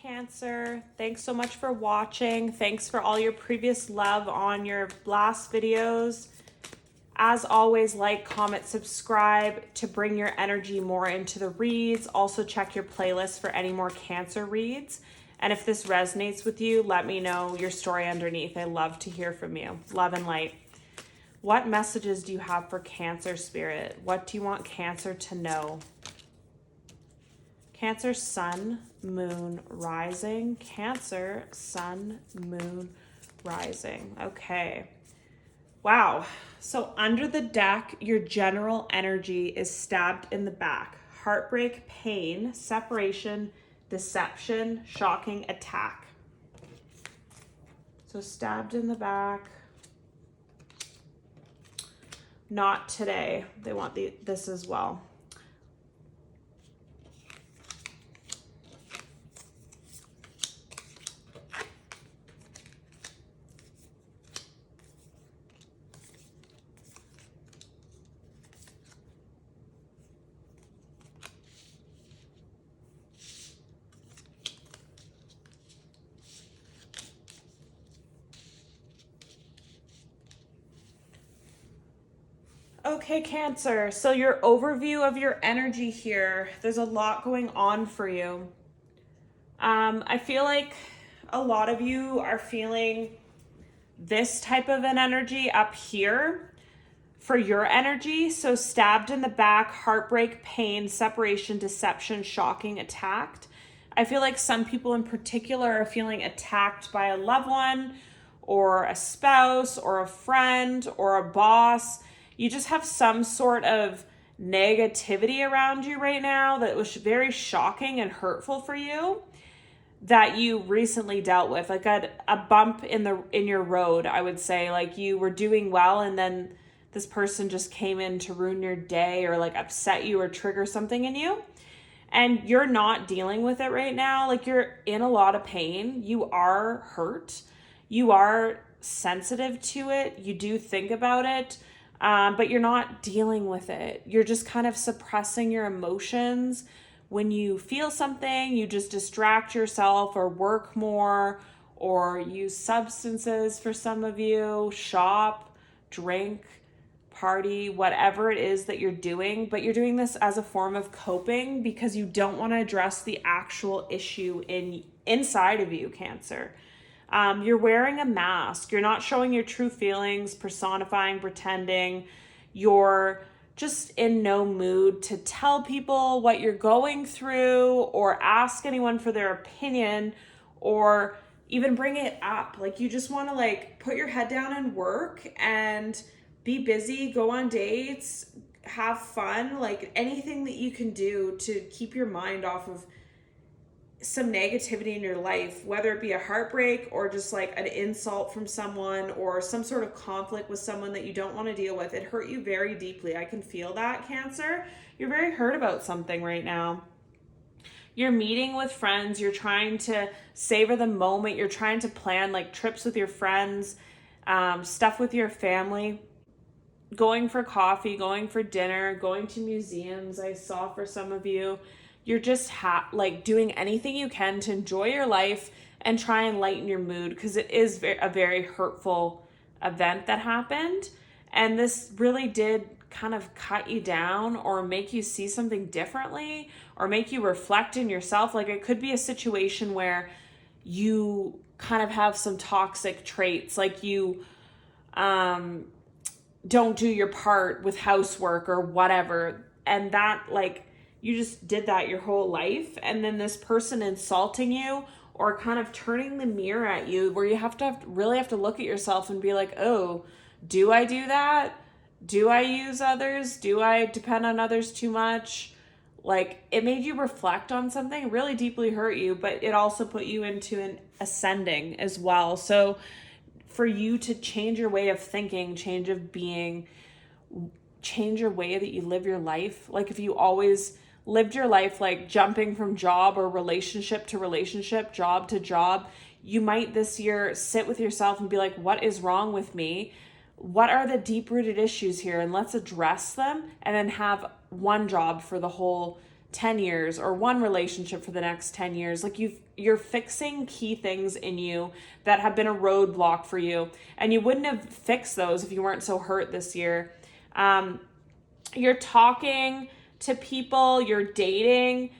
Cancer. Thanks so much for watching. Thanks for all your previous love on your last videos. As always, like, comment, subscribe to bring your energy more into the reads. Also check your playlist for any more Cancer reads. And if this resonates with you, let me know your story underneath. I love to hear from you. Love and light. What messages do you have for Cancer spirit? What do you want Cancer to know? Cancer, sun, moon, rising. Cancer, sun, moon, rising. Okay. Wow. So under the deck, your general energy is stabbed in the back. Heartbreak, pain, separation, deception, shocking, attack. So stabbed in the back. Not today. They want this as well. Okay, Cancer, so your overview of your energy here, there's a lot going on for you. I feel like a lot of you are feeling this type of an energy up here for your energy. So stabbed in the back, heartbreak, pain, separation, deception, shocking, attacked. I feel like some people in particular are feeling attacked by a loved one or a spouse or a friend or a boss. You just have some sort of negativity around you right now that was very shocking and hurtful for you that you recently dealt with, like a bump in your road. I would say, like, you were doing well and then this person just came in to ruin your day or like upset you or trigger something in you, and you're not dealing with it right now. Like, you're in a lot of pain. You are hurt. You are sensitive to it. You do think about it. But you're not dealing with it. You're just kind of suppressing your emotions. When you feel something, you just distract yourself or work more or use substances for some of you, shop, drink, party, whatever it is that you're doing. But you're doing this as a form of coping because you don't want to address the actual issue inside of you, Cancer. You're wearing a mask. You're not showing your true feelings, personifying, pretending. You're just in no mood to tell people what you're going through or ask anyone for their opinion or even bring it up. Like, you just want to like put your head down and work and be busy, go on dates, have fun, like anything that you can do to keep your mind off of some negativity in your life, whether it be a heartbreak or just like an insult from someone or some sort of conflict with someone that you don't want to deal with. It hurt you very deeply. I can feel that, Cancer. You're very hurt about something right now. You're meeting with friends. You're trying to savor the moment. You're trying to plan like trips with your friends, stuff with your family, going for coffee, going for dinner, going to museums. I saw for some of you. You're just like doing anything you can to enjoy your life and try and lighten your mood because it is a very hurtful event that happened. And this really did kind of cut you down or make you see something differently or make you reflect in yourself. Like, it could be a situation where you kind of have some toxic traits, like you don't do your part with housework or whatever. And that, like, you just did that your whole life, and then this person insulting you or kind of turning the mirror at you where you really have to look at yourself and be like, oh, do I do that? Do I use others? Do I depend on others too much? Like, it made you reflect on something, really deeply hurt you, but it also put you into an ascending as well. So for you to change your way of thinking, change of being, change your way that you live your life. Like, if you always lived your life like jumping from job or relationship to relationship, job to job, you might this year sit with yourself and be like, what is wrong with me? What are the deep-rooted issues here? And let's address them and then have one job for the whole 10 years or one relationship for the next 10 years. Like you're fixing key things in you that have been a roadblock for you, and you wouldn't have fixed those if you weren't so hurt this year. You're talking to people, you're dating,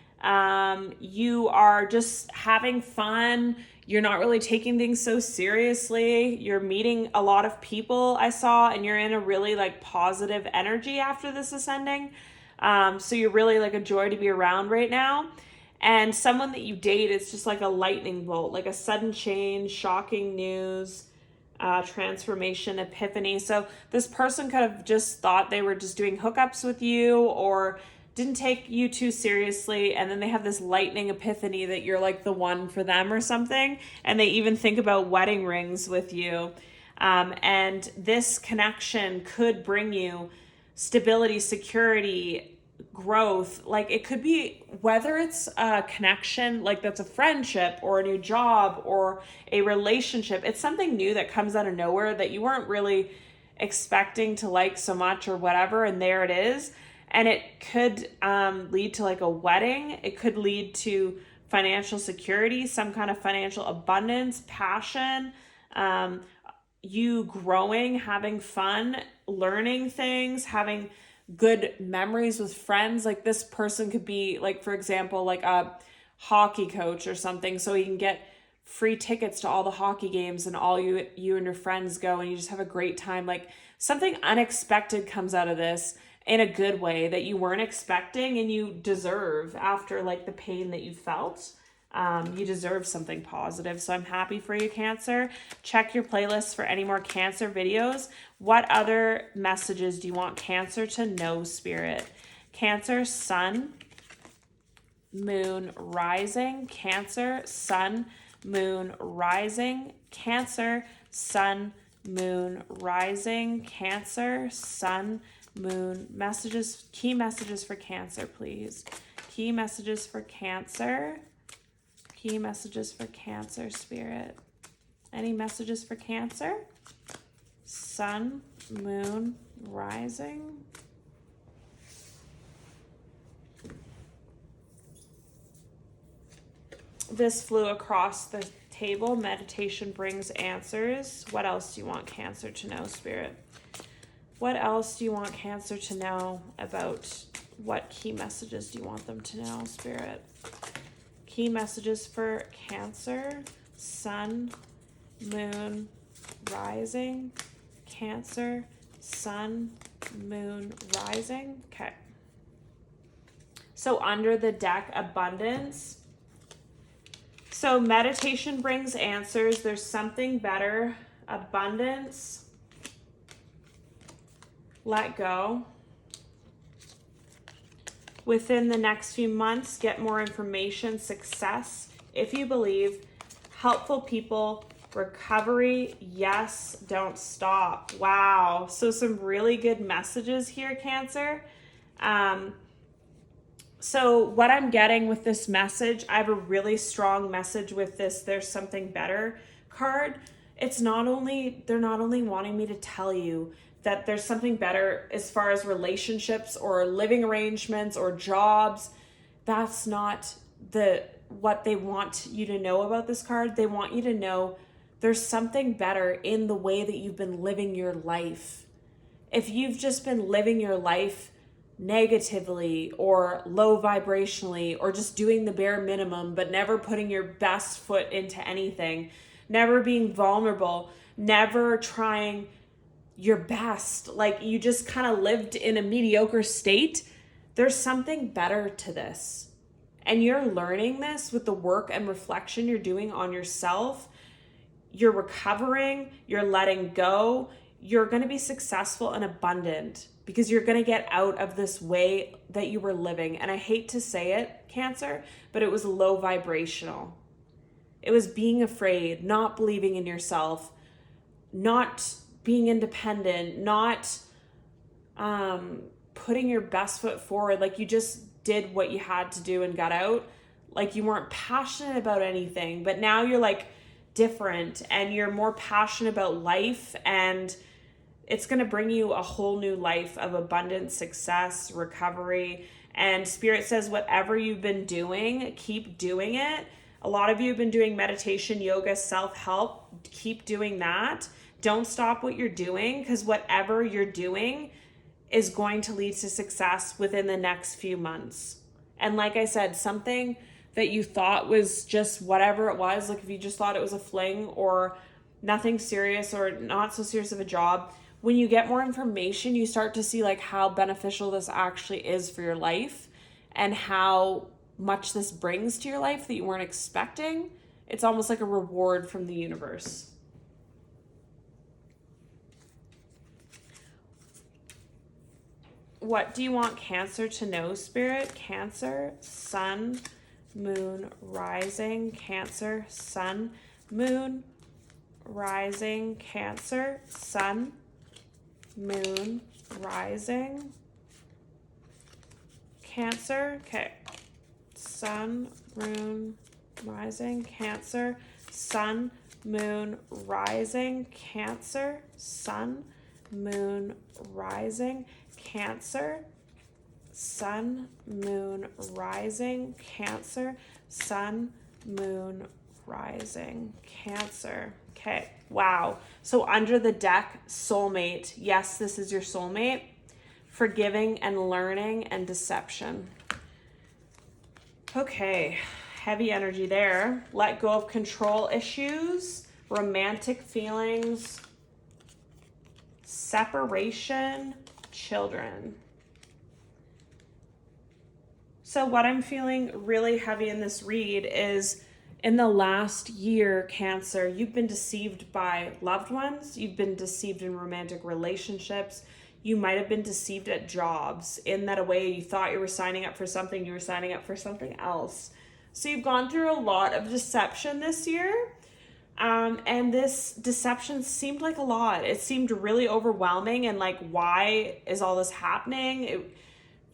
you are just having fun. You're not really taking things so seriously. You're meeting a lot of people, I saw, and you're in a really like positive energy after this ascending. So you're really like a joy to be around right now. And someone that you date is just like a lightning bolt, like a sudden change, shocking news, transformation, epiphany. So this person could have just thought they were just doing hookups with you or didn't take you too seriously, and then they have this lightning epiphany that you're like the one for them or something, and they even think about wedding rings with you. And this connection could bring you stability, security, growth. Like it could be, whether it's a connection like that's a friendship or a new job or a relationship, it's something new that comes out of nowhere that you weren't really expecting to like so much or whatever, and there it is. And it could lead to like a wedding. It could lead to financial security, some kind of financial abundance, passion, you growing, having fun, learning things, having good memories with friends. Like this person could be like, for example, like a hockey coach or something. So you can get free tickets to all the hockey games and all you and your friends go and you just have a great time. Like something unexpected comes out of this in a good way that you weren't expecting and you deserve after like the pain that you felt. You deserve something positive. So I'm happy for you, Cancer. Check your playlist for any more Cancer videos. What other messages do you want Cancer to know, Spirit? Cancer, Sun, Moon, Rising. Cancer, Sun, Moon, Rising. Cancer, Sun, Moon, Rising. Cancer, Sun, Moon. Messages, key messages for Cancer, please. Key messages for Cancer. Key messages for Cancer, Spirit. Any messages for Cancer? Sun, Moon, Rising. This flew across the table. Meditation brings answers. What else do you want Cancer to know, Spirit? What else do you want Cancer to know about? What key messages do you want them to know, Spirit? Key messages for Cancer, Sun, Moon, Rising. Cancer, Sun, Moon, Rising. Okay. So under the deck, abundance. So meditation brings answers. There's something better. Abundance. Let go. Within the next few months, get more information, success, if you believe, helpful people, recovery, yes, don't stop. Wow. So some really good messages here, Cancer. So what I'm getting with this message, I have a really strong message with this there's something better card. They're not only wanting me to tell you that there's something better as far as relationships or living arrangements or jobs. That's not what they want you to know about this card. They want you to know there's something better in the way that you've been living your life. If you've just been living your life negatively or low vibrationally or just doing the bare minimum but never putting your best foot into anything, never being vulnerable, never trying your best, like you just kind of lived in a mediocre state, there's something better to this. And you're learning this with the work and reflection you're doing on yourself. You're recovering, you're letting go, you're going to be successful and abundant because you're going to get out of this way that you were living. And I hate to say it, Cancer, but it was low vibrational. It was being afraid, not believing in yourself, not being independent, not putting your best foot forward. Like you just did what you had to do and got out. Like you weren't passionate about anything, but now you're like different and you're more passionate about life, and it's going to bring you a whole new life of abundance, success, recovery, And Spirit says, whatever you've been doing, keep doing it. A lot of you have been doing meditation, yoga, self-help. Keep doing that. Don't stop what you're doing, because whatever you're doing is going to lead to success within the next few months. And like I said, something that you thought was just whatever it was, like if you just thought it was a fling or nothing serious or not so serious of a job, when you get more information, you start to see like how beneficial this actually is for your life and how much this brings to your life that you weren't expecting. It's almost like a reward from the universe. What do you want Cancer to know, Spirit? Cancer, Sun, Moon, Rising. Cancer, Sun, Moon, Rising. Cancer, Sun, Moon, Rising. Cancer, okay. Sun, Moon, Rising. Cancer, Sun, Moon, Rising. Cancer, Sun, Moon, Rising. Cancer, Sun, Moon, Rising. Cancer, Sun, Moon, Rising. Cancer. Okay, wow. So under the deck, soulmate. Yes, this is your soulmate. Forgiving and learning and deception. Okay, heavy energy there. Let go of control issues, romantic feelings, separation, children. So what I'm feeling really heavy in this read is in the last year, Cancer, you've been deceived by loved ones. You've been deceived in romantic relationships. You might have been deceived at jobs in that a way you thought you were signing up for something, you were signing up for something else. So you've gone through a lot of deception this year. And this deception seemed like a lot. It seemed really overwhelming and like, why is all this happening? It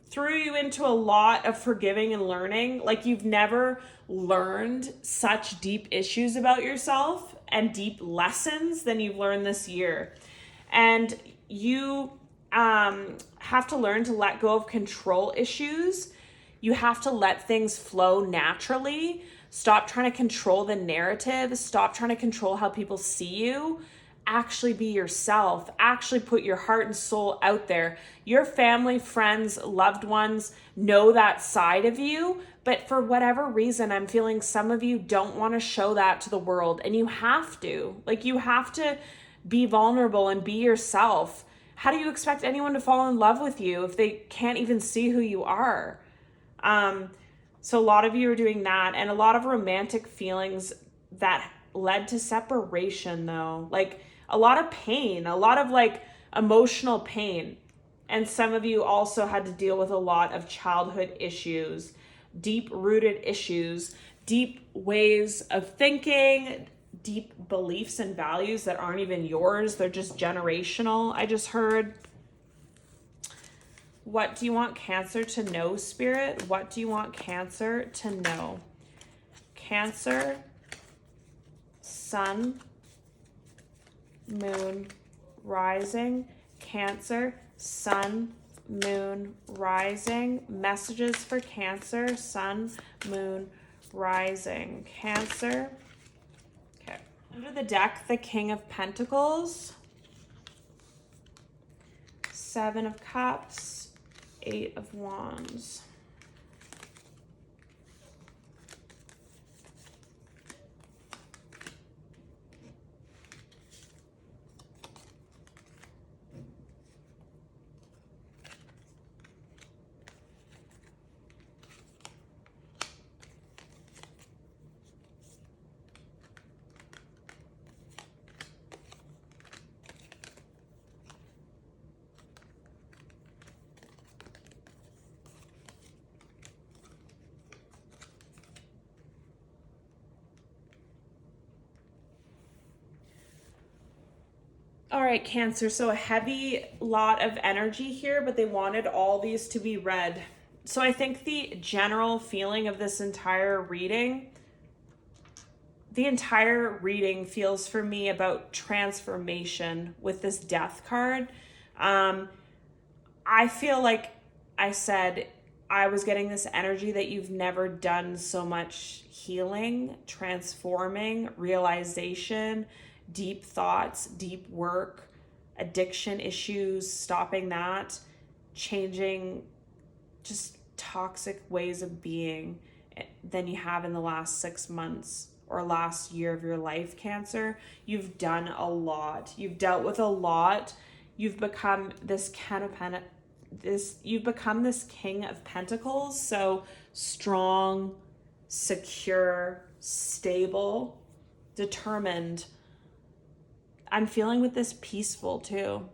threw you into a lot of forgiving and learning. Like you've never learned such deep issues about yourself and deep lessons than you've learned this year. And you have to learn to let go of control issues. You have to let things flow naturally. Stop trying to control the narrative. Stop trying to control how people see you. Actually be yourself. Actually put your heart and soul out there. Your family, friends, loved ones know that side of you, but for whatever reason, I'm feeling some of you don't want to show that to the world, and you have to. Like, you have to be vulnerable and be yourself. How do you expect anyone to fall in love with you if they can't even see who you are? So a lot of you are doing that, and a lot of romantic feelings that led to separation, though. Like a lot of pain, a lot of like emotional pain. And some of you also had to deal with a lot of childhood issues, deep-rooted issues, deep ways of thinking, deep beliefs and values that aren't even yours. They're just generational, I just heard. What do you want Cancer to know, Spirit? What do you want Cancer to know? Cancer, Sun, Moon, Rising. Cancer, Sun, Moon, Rising. Messages for Cancer, Sun, Moon, Rising. Cancer. Okay. Under the deck, the King of Pentacles, Seven of Cups, Eight of Wands. All right, Cancer, so a heavy lot of energy here, but they wanted all these to be read. So I think the general feeling of this entire reading, the entire reading feels for me about transformation with this Death card. I feel like I said, I was getting this energy that you've never done so much healing, transforming, realization, deep thoughts, deep work, addiction issues, stopping that, changing just toxic ways of being than you have in the last 6 months or last year of your life, Cancer. You've done a lot. You've dealt with a lot. You've become this you've become this King of Pentacles, so strong, secure, stable, determined. I'm feeling with this peaceful too.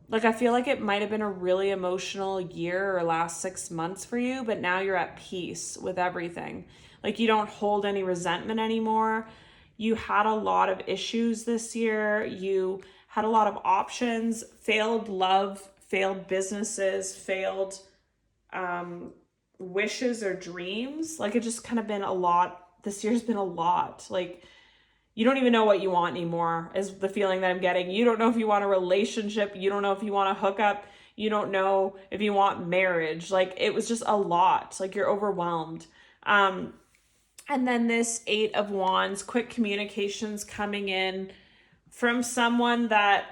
Like, I feel like it might have been a really emotional year or last 6 months for you, but now you're at peace with everything. Like, you don't hold any resentment anymore. You had a lot of issues this year. You had a lot of options, failed love, failed businesses, failed wishes or dreams. Like, it just kind of been a lot. This year's been a lot. Like, you don't even know what you want anymore is the feeling that I'm getting. You don't know if you want a relationship. You don't know if you want a hookup. You don't know if you want marriage. Like, it was just a lot. Like, you're overwhelmed. And then this 8 of Wands, quick communications coming in from someone that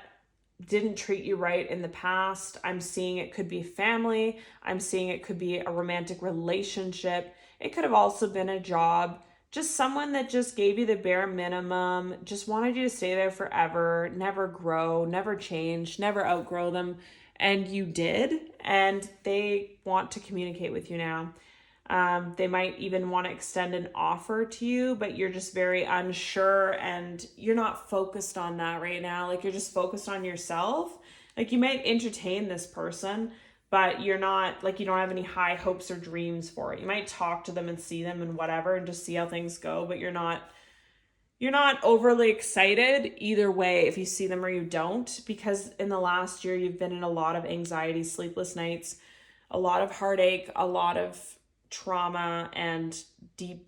didn't treat you right in the past. I'm seeing it could be family. I'm seeing it could be a romantic relationship. It could have also been a job. Just someone that just gave you the bare minimum, just wanted you to stay there forever, never grow, never change, never outgrow them. And you did, and they want to communicate with you now. They might even want to extend an offer to you, but you're just very unsure and you're not focused on that right now. Like, you're just focused on yourself. Like, you might entertain this person, but you're not, like, you don't have any high hopes or dreams for it. You might talk to them and see them and whatever and just see how things go, but you're not overly excited either way if you see them or you don't, because in the last year you've been in a lot of anxiety, sleepless nights, a lot of heartache, a lot of trauma and deep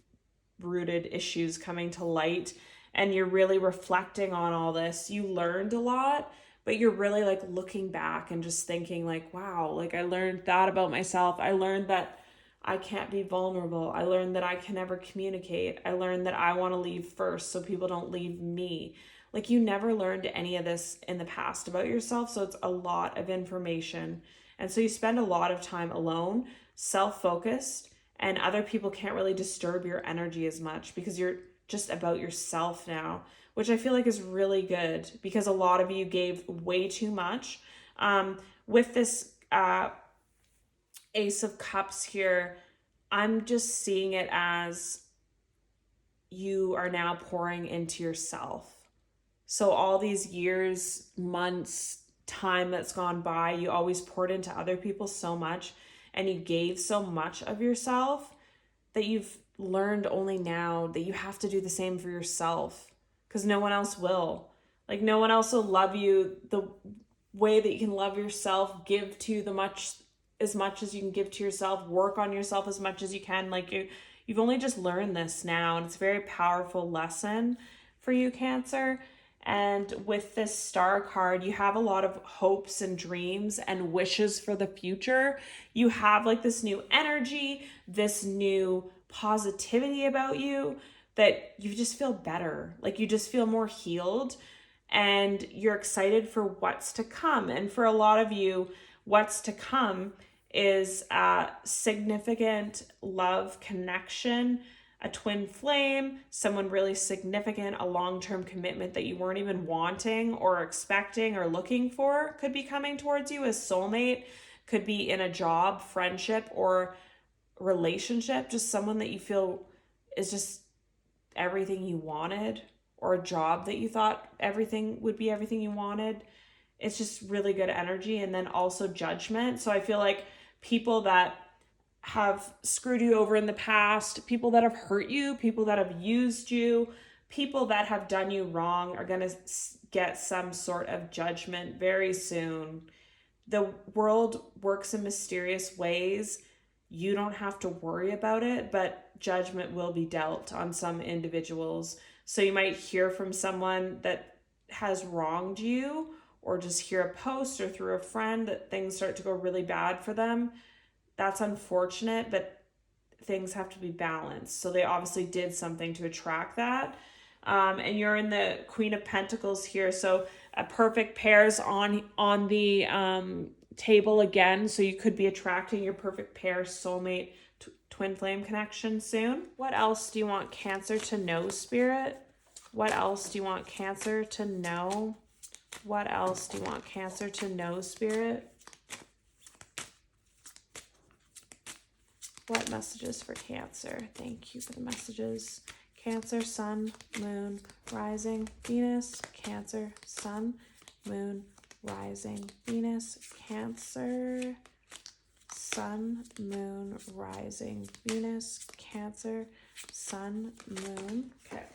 rooted issues coming to light, and you're really reflecting on all this. You learned a lot, but you're really like looking back and just thinking like, wow, like I learned that about myself. I learned that I can't be vulnerable. I learned that I can never communicate. I learned that I want to leave first so people don't leave me. Like, you never learned any of this in the past about yourself, so it's a lot of information. And so you spend a lot of time alone, self-focused, and other people can't really disturb your energy as much because you're just about yourself now, which I feel like is really good because a lot of you gave way too much. With this Ace of Cups here, I'm just seeing it as you are now pouring into yourself. So all these years, months, time that's gone by, you always poured into other people so much and you gave so much of yourself that you've learned only now that you have to do the same for yourself, because no one else will. Like, no one else will love you the way that you can love yourself, give to as much as you can give to yourself, work on yourself as much as you can. Like, you've only just learned this now, and it's a very powerful lesson for you, Cancer. And with this Star card, you have a lot of hopes and dreams and wishes for the future. You have like this new energy, this new positivity about you, that you just feel better. Like, you just feel more healed and you're excited for what's to come. And for a lot of you, what's to come is significant love connection, a twin flame, someone really significant, a long-term commitment that you weren't even wanting or expecting or looking for could be coming towards you as soulmate, could be in a job, friendship, or relationship, just someone that you feel is just everything you wanted, or a job that you thought everything would be everything you wanted. It's just really good energy. And then also Judgment. So I feel like people that have screwed you over in the past, people that have hurt you, people that have used you, people that have done you wrong are going to get some sort of judgment very soon. The world works in mysterious ways. You don't have to worry about it, but judgment will be dealt on some individuals. So you might hear from someone that has wronged you, or just hear a post or through a friend that things start to go really bad for them. that's unfortunate, but things have to be balanced. So they obviously did something to attract that. And you're in the Queen of Pentacles here. So a perfect pair's on the table again. So you could be attracting your perfect pair, soulmate, twin flame connection soon. What else do you want Cancer to know, Spirit? What else do you want Cancer to know? What else do you want Cancer to know, Spirit? What messages for Cancer? Thank you for the messages. Cancer, Sun, Moon, Rising, Venus. Cancer, Sun, Moon, Rising, Venus. Cancer, Sun, Moon, Rising, Venus. Cancer, Sun, Moon. Okay.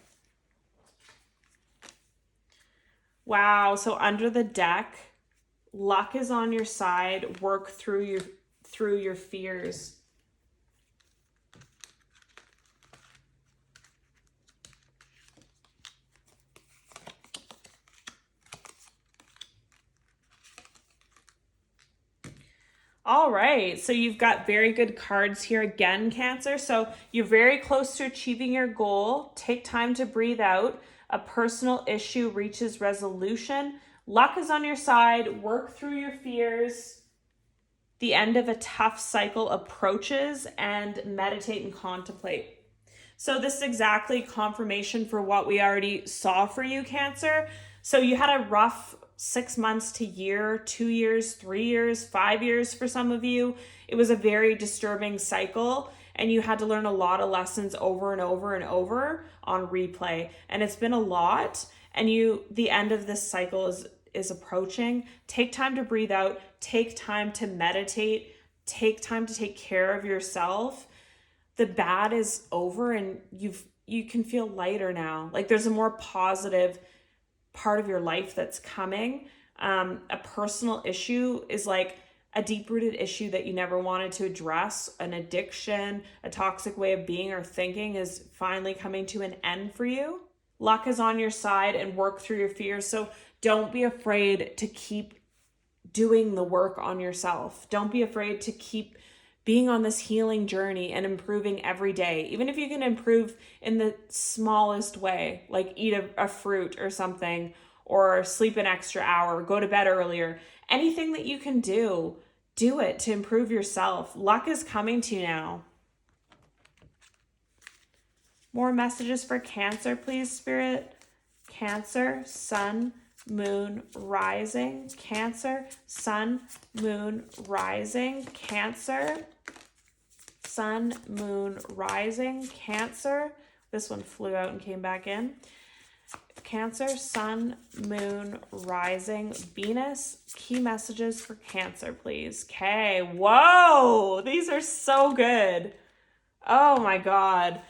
Wow, so under the deck, luck is on your side. Work through your fears. All right, so you've got very good cards here again, Cancer. So you're very close to achieving your goal. Take time to breathe out. A personal issue reaches resolution. Luck is on your side. Work through your fears. The end of a tough cycle approaches, and meditate and contemplate. So this is exactly confirmation for what we already saw for you, Cancer. So you had a rough 6 months to year, 2 years, 3 years, 5 years for some of you. It was a very disturbing cycle, and you had to learn a lot of lessons over and over and over on replay. And it's been a lot, and the end of this cycle is approaching. Take time to breathe out, take time to meditate, take time to take care of yourself. The bad is over, and you can feel lighter now. Like there's a more positive part of your life that's coming. A personal issue is like a deep-rooted issue that you never wanted to address. An addiction, a toxic way of being or thinking is finally coming to an end for you. Luck is on your side, and work through your fears. So don't be afraid to keep doing the work on yourself. Don't be afraid to keep being on this healing journey and improving every day. Even if you can improve in the smallest way, like eat a fruit or something, or sleep an extra hour, go to bed earlier. Anything that you can do it to improve yourself. Luck is coming to you now. More messages for Cancer, please, Spirit. Cancer, Sun, Moon, Rising. Cancer, Sun, Moon, Rising. Cancer, Sun, Moon, Rising. Cancer. This one flew out and came back in. Cancer, Sun, Moon, Rising, Venus. Key messages for Cancer, please. Okay. Whoa. These are so good. Oh my God.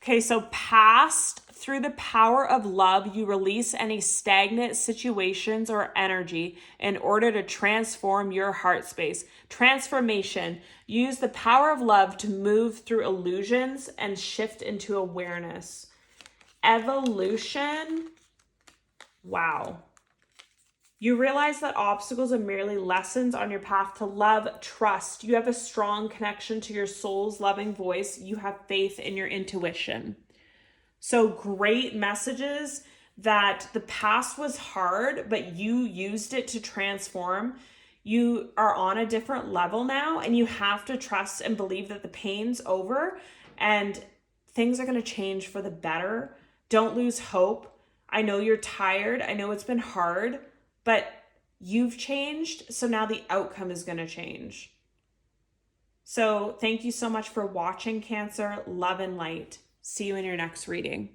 Okay, so past, through the power of love, you release any stagnant situations or energy in order to transform your heart space. Transformation. Use the power of love to move through illusions and shift into awareness. Evolution. Wow. You realize that obstacles are merely lessons on your path to love, trust. You have a strong connection to your soul's loving voice. You have faith in your intuition. So great messages that the past was hard, but you used it to transform. You are on a different level now, and you have to trust and believe that the pain's over and things are going to change for the better. Don't lose hope. I know you're tired. I know it's been hard. But you've changed, so now the outcome is going to change. So thank you so much for watching, Cancer. Love and light. See you in your next reading.